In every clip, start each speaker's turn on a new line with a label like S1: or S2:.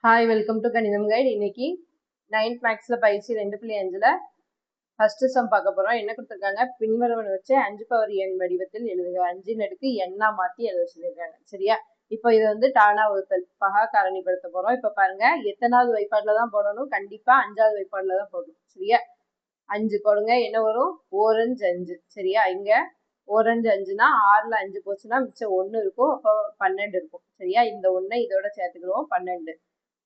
S1: Hi, welcome to கணிதம் guide. இன்னைக்கு 9th மேக்ஸ்ல பயிற்சி 2.5ல ஃபர்ஸ்ட் சம் பார்க்க போறோம். என்ன கொடுத்துருக்காங்க, பின்வருவன வச்சு 5 பவர் எண் வடிவத்தில் எழுதுக. 5 அடுக்கு எண்ணா மாத்தி எழுத சொல்லியிருக்காங்க. சரியா? இப்போ இது வந்து டானா வகுத்தல் பகா காரணிப்படுத்த போறோம். இப்ப பாருங்க, எத்தனாவது வைப்பாடுல தான் போடணும்? கண்டிப்பா 5வது வைப்பாடுல தான் போடணும். சரியா? 5 போடுங்க. என்ன வரும்? ஓரஞ்சு 5. சரியா? இங்க ஓரஞ்சு 5னா 6ல 5 போச்சுன்னா மிச்சம் 1 இருக்கும். அப்போ 12 இருக்கும். சரியா? இந்த 1 இதோட சேர்த்துக்கிறோம். 12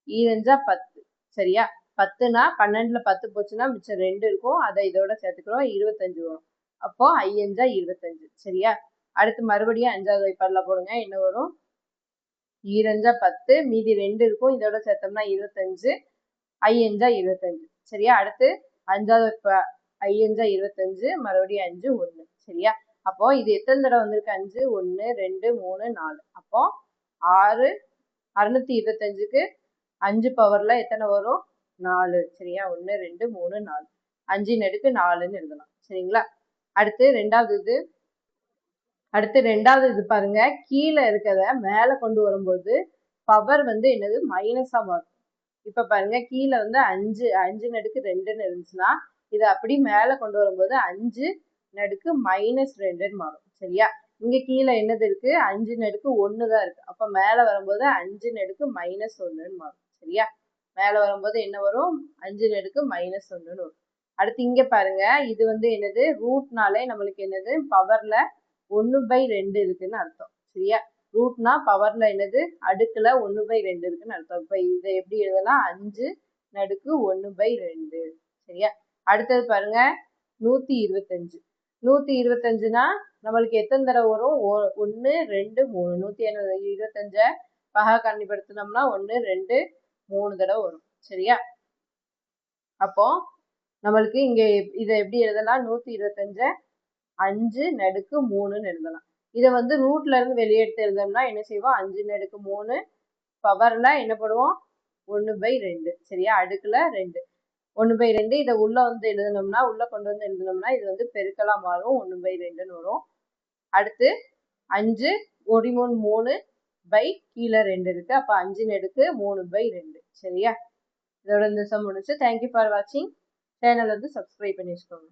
S1: ஈரஞ்சா 10. சரியா? 10னா 12ல 10 போச்சுன்னா மிச்சம் 2 இருக்கும். அதை இதோட சேர்த்துக்கிறோம். 25 வரும். அப்போ ஐயஞ்சா 25. சரியா? அடுத்து மறுபடியும் 5வது வைப்பாடுல போடுங்க. என்ன வரும்? ஈரஞ்சா 10, மீதி 2 இருக்கும். இதோட சேர்த்தோம்னா 25, ஐயஞ்சா 25. சரியா? அடுத்து 5வது ஐயஞ்சா 25, மறுபடியும் 5 1. சரியா? அப்போ இது எத்தனை தடவை வந்திருக்கு? 5 1 2 3 4. அப்போ 6 625க்கு 5 பவர்ல எத்தனை வரும்? 4. சரியா? 1 2 3 4. 5 அடுக்கு 4ன்னு எழுதலாம். சரிங்களா? அடுத்து ரெண்டாவது இது பாருங்க, கீழே இருக்கிறத மேல கொண்டு வரும்போது பவர் வந்து என்னது? மைனஸா மாறும். இப்ப பாருங்க, கீழே வந்து 5 அடுக்கு 2ன்னு இருந்துச்சுன்னா இதை அப்படி மேல கொண்டு வரும்போது 5 அடுக்கு -2ன்னு மாறும். சரியா? இங்க கீழே என்னது இருக்கு? 5 அடுக்கு 1 தான் இருக்கு. அப்ப மேல வரும்போது 5 அடுக்கு -1ன்னு மாறும். சரியா? மேல வரும்போது என்ன வரும்? 5 அடுக்கு -1ன்னு வரும். அடுத்து இங்க பாருங்க, இது வந்து என்னது? ரூட்னாலே நம்மளுக்கு என்னது? பவர்ல 1/2 இருக்குன்னு அர்த்தம். சரியா? ரூட்னா பவர்ல என்னது? அடுக்குல 1/2 இருக்குன்னு அர்த்தம். இப்ப இதை எப்படி எழுதலாம்? 5 அடுக்கு 1/2. சரியா? அடுத்தது பாருங்க, 125. 125னா நம்மளுக்கு எத்தனை தடவை வரும்? 1 2 3. 125 பகா காரணிப்படுத்தினோம்னா 1 2 3 தடவை வரும். சரியா? அப்போ நம்மளுக்கு இங்க இதை எப்படி எழுதலாம்? 125 5 அடுக்கு 3ன்னு எழுதலாம். இதை வந்து ரூட்ல இருந்து வெளியெடுத்து எழுதணும்னா என்ன செய்வோம்? 5 அடுக்கு 3 பவர்ல என்ன பண்ணுவோம்? 1/2. சரியா? அடுக்குல 2 1/2. இதை உள்ள வந்து எழுதணும்னா, உள்ள கொண்டு வந்து எழுதணும்னா இது வந்து பெருக்கலா மாறும். 1/2ன்னு வரும். அடுத்து 5 1 3 3 பை கீழே 2 இருக்கு. அப்ப 5 அடுக்கு 3/2. சரியா? இதோட இந்த சம் முடிச்சு. தேங்க்யூ ஃபார் வாட்சிங். சேனல் வந்து சப்ஸ்கிரைப் பண்ணி வச்சுக்கோங்க.